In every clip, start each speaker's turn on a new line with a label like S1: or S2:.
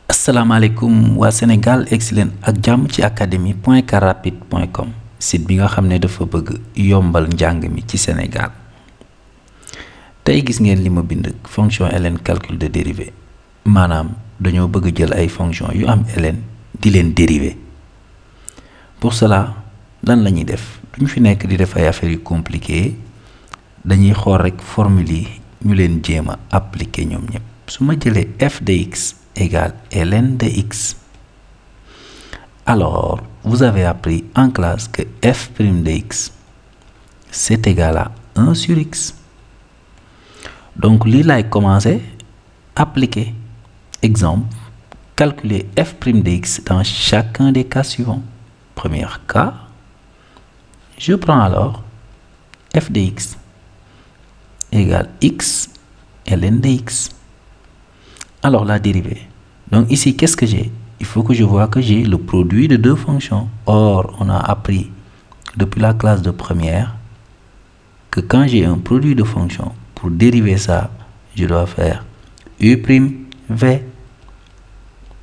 S1: asalaamaaleykum waa Sénégal egsi leen ak jàmm ci académie.carrapide.com site bi nga xam ne dafa bëgg yombal njàng mi ci Sénégal. tey gis ngeen li ma bind fonction ln calcul de dérivée maanaam dañoo bëgg jël ay fonction yu am ln di leen dériver. pour cela lan la ñuy def duñu fi nekk di def ay affaires yu compliquées dañuy xool rek formule yi ñu leen jéem a appliquer ñoom ñëpp. su ma jëlee f de x égale ln de x, alors vous avez appris en classe que f' de x c'est égal à 1 sur x. donc lii laay commencer appliquer. Exemple, calculer f' de x dans chacun des cas suivants. Premier cas, je prends alors f de x égale x ln de x. Alors la dérivée. Donc ici, qu'est-ce que j'ai? Il faut que je vois que j'ai le produit de deux fonctions. Or, on a appris depuis la classe de première que quand j'ai un produit de fonctions, pour dériver ça, je dois faire u' v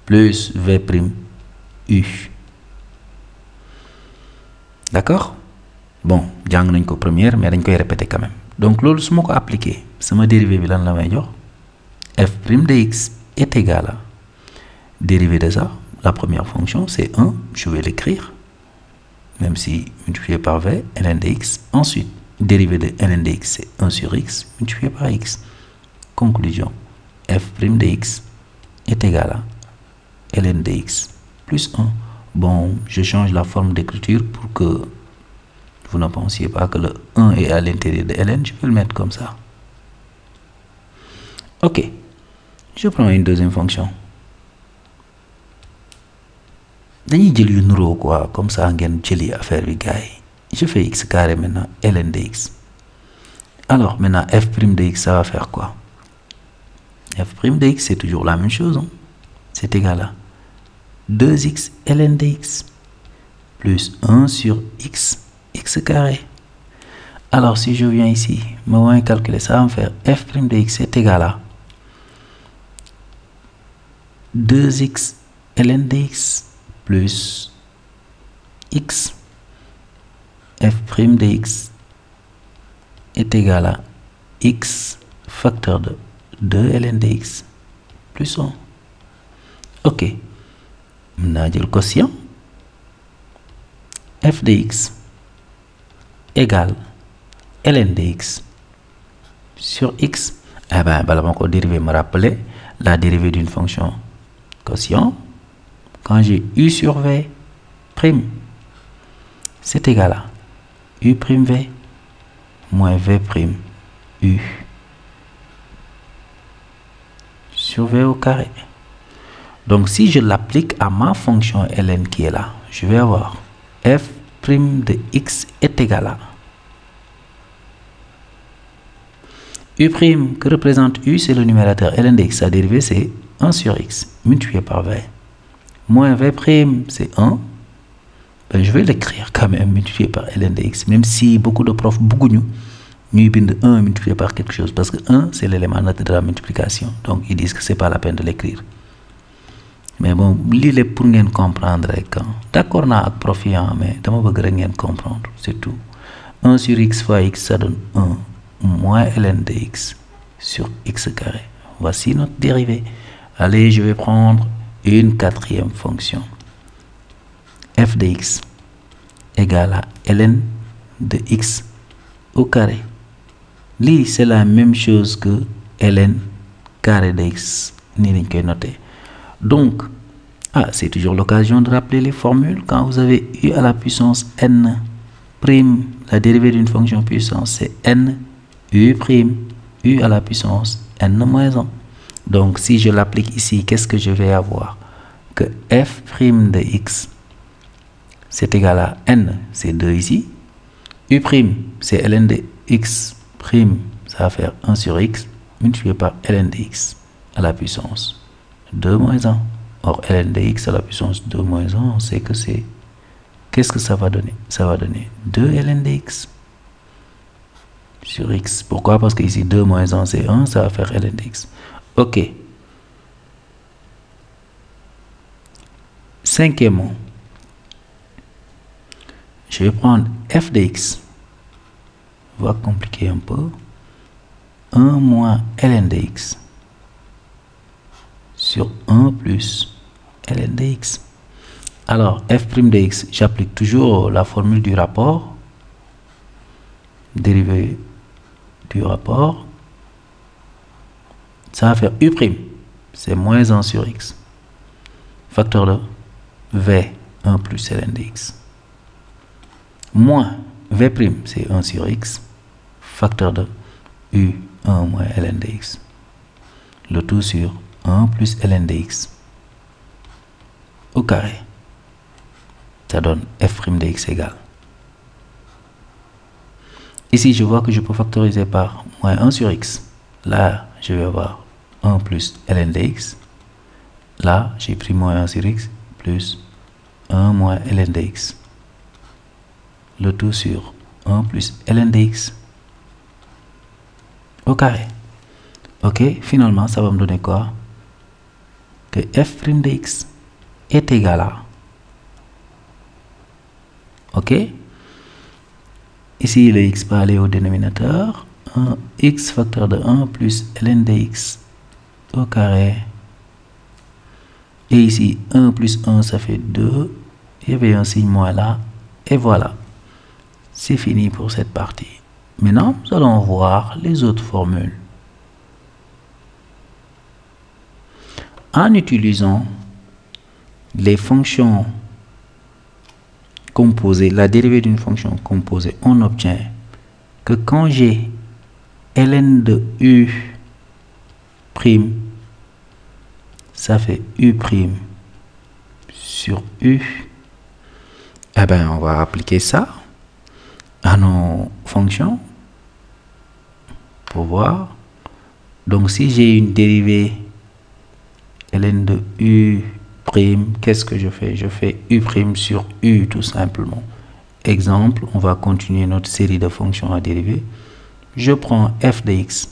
S1: plus v' u. D'accord? Bon, jàng nañ ko première, mais dañ koy répéter quand même. Donc loolu su ma ko appliquer sama dérivée bi lan la may jox? f' de x est égal à dérivée de ça. La première fonction c'est 1, je vais l'écrire, même si multiplié par v, ln de x. Ensuite, dérivée de ln de x c'est 1 sur x multiplié par x. Conclusion, f' de x est égal à ln de x plus 1. Bon, je change la forme d'écriture pour que vous ne pensiez pas que le 1 est à l'intérieur de ln, je peux le mettre comme ça. Ok, je prends une deuxième fonction. dañuy jël yu nuroo quoi, comme ça ngeen jëli affaire bi gars yi. Je fais x carré maintenant ln de x. Alors maintenant f' de x ça va faire quoi? f' de x c'est toujours la même chose, hein? C'est égal à 2x ln de x plus 1 sur x carré. Alors si je viens ici, me voyons calculer, ça va me faire f' de x est égal à 2x ln de x plus x. f' de x est égal à x facteur de 2 ln de x plus 1. Ok, maintenant jël quotient f de x égale ln de x sur x. Eh ben, bala ma ko dériver, me rappeler la dérivée d'une fonction quotient quand j'ai u sur v prime, c'est égal à u' v moins v' u sur v au carré. Donc si je l'applique à ma fonction ln qui est là, je vais avoir f' de x est égal à u', que représente u, c'est le numérateur, ln de x, sa dérivée c'est 1 sur x multiplié par v, moins v' c'est 1, ben, je vais l'écrire quand même multiplié par ln de x, même si beaucoup de profs bëgguñu ñuy bind 1 multiplié par quelque chose, parce que 1 c'est l'élément neutre de la multiplication, donc ils disent que c'est pas la peine de l'écrire. Mais bon, lii lépp pour ngeen comprendre rek. D'accord naa ak prof yi, mais dama bëgg rek ngeen comprendre, c'est tout. 1 sur x fois x ça donne 1 moins ln de x sur x carré. Voici notre dérivée. Allez, je vais prendre une quatrième fonction. f de x égale à ln de x au carré. Lii c'est la même chose que ln carré de x, nii lañ koy noter. Donc, c'est toujours l'occasion de rappeler les formules. Quand vous avez u à la puissance n prime, la dérivée d'une fonction puissance c'est n u prime, u à la puissance n moins 1. Donc si je l'applique ici, qu'est-ce que je vais avoir? Que f' de x c'est égal à n, c'est 2 ici, u' c'est ln de x prime, ça va faire 1 sur x multiplié par ln de x à la puissance 2 moins 1. Or ln de x à la puissance 2 moins 1, on sait que c'est... Qu'est-ce que ça va donner? Ça va donner 2 ln de x sur x. Pourquoi? Parce que ici 2 moins 1 c'est 1, ça va faire ln de x. Ok. Cinquièmement, je vais prendre f de x, on va compliquer un peu, 1 moins ln de x sur 1 plus ln de x. Alors, f' de x, j'applique toujours la formule du rapport, dérivée du rapport, ça va faire u', c'est moins 1 sur x, facteur de v1 plus ln de x, moins v', c'est 1 sur x, facteur de u1 moins ln de x, le tout sur 1 plus ln de x au carré. Ça donne f' de x égale. Ici, je vois que je peux factoriser par moins 1 sur x. Là, je vais avoir 1 plus ln de x. Là, j'ai pris moins 1 sur x plus 1 moins ln de x. Le tout sur 1 plus ln de x au carré. Ok, finalement, ça va me donner quoi? Que f' de x est égal à... Ok, ici le x va aller au dénominateur, 1 x facteur de 1 plus ln de x au carré, et ici 1 plus 1 ça fait 2, il y avait un signe moins là, et voilà, c'est fini pour cette partie. Maintenant, nous allons voir les autres formules. En utilisant les fonctions composée, la dérivée d'une fonction composée, on obtient que quand j'ai ln de u', ça fait u' sur u, eh bien, on va appliquer ça à nos fonctions pour voir. Donc, si j'ai une dérivée ln de u', qu'est-ce que je fais? Je fais u' sur u tout simplement. Exemple, on va continuer notre série de fonctions à dériver. Je prends f de x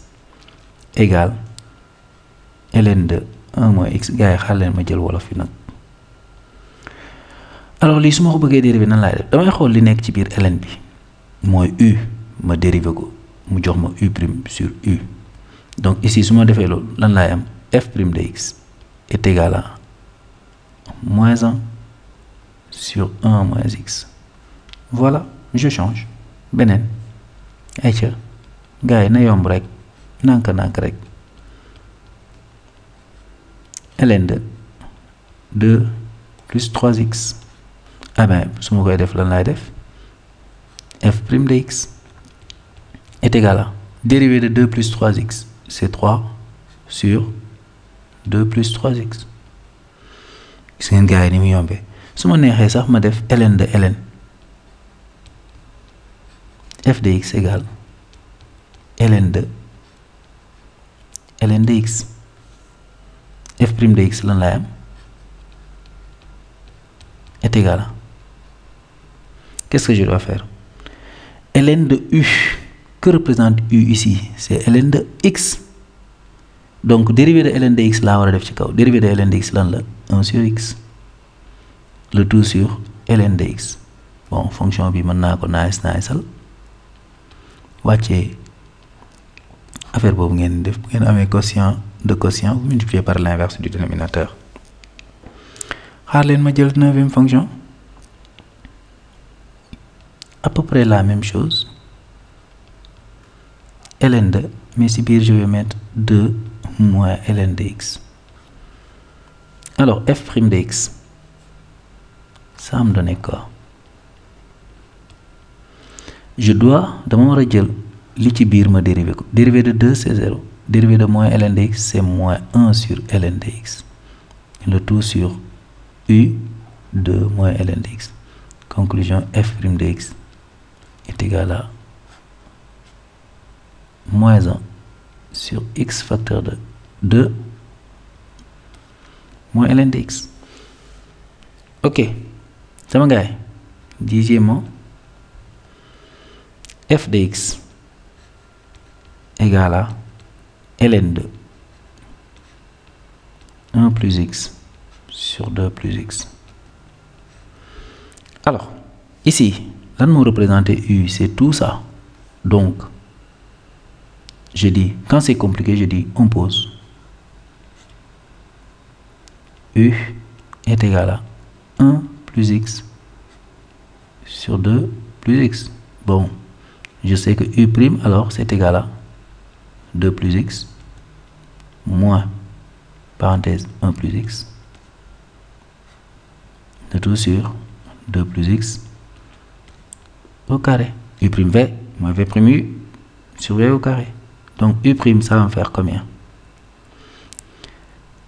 S1: égale ln de 1 moins x. Gars yi xaar leen ma jël wolof fi nag. Alors lii su ma ko bëggee dériver nan laay def? Damay xool li nekk ci biir ln bi mooy u, ma dériver ko mu jox ma u' sur u. Donc ici su ma defee loolu lan laay am? f' de x est égal à moins 1 sur 1 moins x. Voilà, je change. Benen. Ayca. Gars yi na yomb rek. Nank rek. ln de 2 plus 3x. Ah ben, su ma koy def lan laay def? f' de x est égal à dérivée de 2 plus 3x. C'est 3 sur 2 plus 3x. Gis ngeen gars yi ni mu yombee. Su ma neexee sax ma def ln de ln. f de x égale ln de x. f' de x lan lay am? Est égal à... Qu'est-ce que je dois faire? ln de u. Que représente u ici? C'est ln de x. Donc, dérivée de ln de x là, on va def ci kaw. Dérivée de ln de x lan la? 1 sur x. Le tout sur ln de x. Bon, fonction bi mën naa ko naayisal. Wàccee affaire boobu ngeen def. Bu ngeen amee quotient de quotient, vous multipliez par l'inverse du dénominateur. Xaar leen ma jël 9e fonction. À peu près la même chose. ln de, mais si biir je vais mettre 2 moins ln de x. Alors, f' de x, ça me donne quoi? Je dois, dama war a jël li ci biir ma dériver ko. Dérivée de 2 c'est 0. Dérivée de moins ln de x c'est moins 1 sur ln de x. Le tout sur u de moins ln de x. Conclusion, f' de x est égal à moins 1 sur x facteur de 2 moins ln de x. Ok, sama gars yi, dixièmement, f de x égale à ln de 1 plus x sur 2 plus x. Alors, ici, là, nous représenter U, c'est tout ça. Donc, je dis, quand c'est compliqué, je dis, on pose. U est égal à 1 plus X sur 2 plus X. Bon, je sais que U', alors, c'est égal à 2 plus X moins, parenthèse, 1 plus X. Le tout sur 2 plus X au carré. U', moins V', sur V au carré. Donc, U', ça va me faire combien?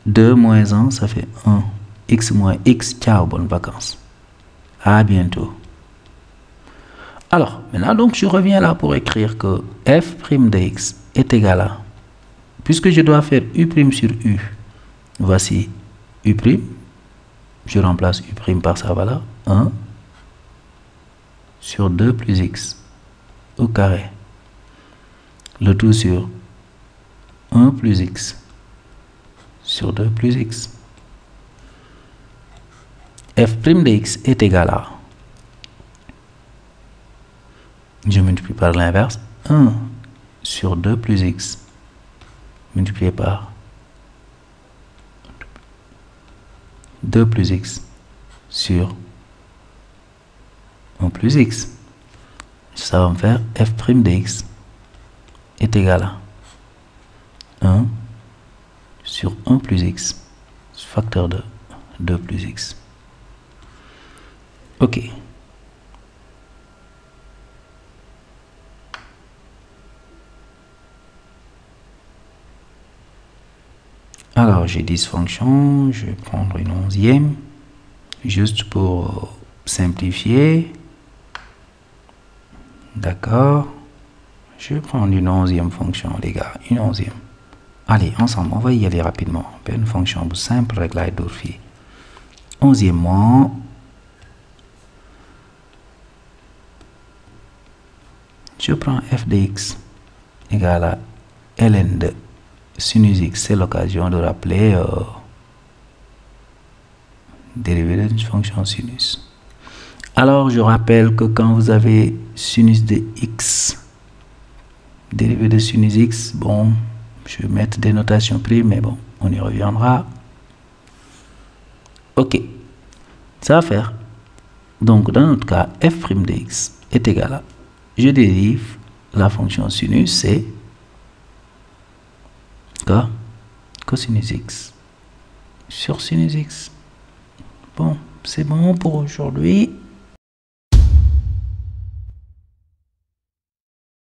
S1: 2 moins 1, ça fait 1. X moins X, ciao, bonnes vacances. À bientôt. Alors, maintenant, donc, je reviens là pour écrire que f' de x est égal à, puisque je dois faire U' sur U, voici U', je remplace U' par sa valeur, 1 sur 2 plus X au carré. Le tout sur 1 plus X sur 2 plus X. F' de x est égal à, je multiplie par l'inverse, 1 sur 2 plus X multiplié par 2 plus X sur 1 plus X. Ça va me faire f' de x est égal à 1 sur 1 plus X, facteur de 2 plus X. Ok. Alors, j'ai 10 fonctions, je vais prendre une 11e, juste pour simplifier. D'accord. Je vais prendre une 11e fonction, les gars, une 11e. Allez, ensemble, on va y aller rapidement. Une fonction simple, réglage d'Orphy. 11e, je prends f de x égale à ln de sinus x. C'est l'occasion de rappeler dérivée d'une fonction sinus. Alors, je rappelle que quand vous avez sinus de x, dérivée de sinus x, bon, je vais mettre des notations primes, mais bon, on y reviendra. Ok, ça va faire. Donc, dans notre cas, f' de x est égal à, je dérive la fonction sinus, c'est cosinus x sur sinus x. Bon, c'est bon pour aujourd'hui.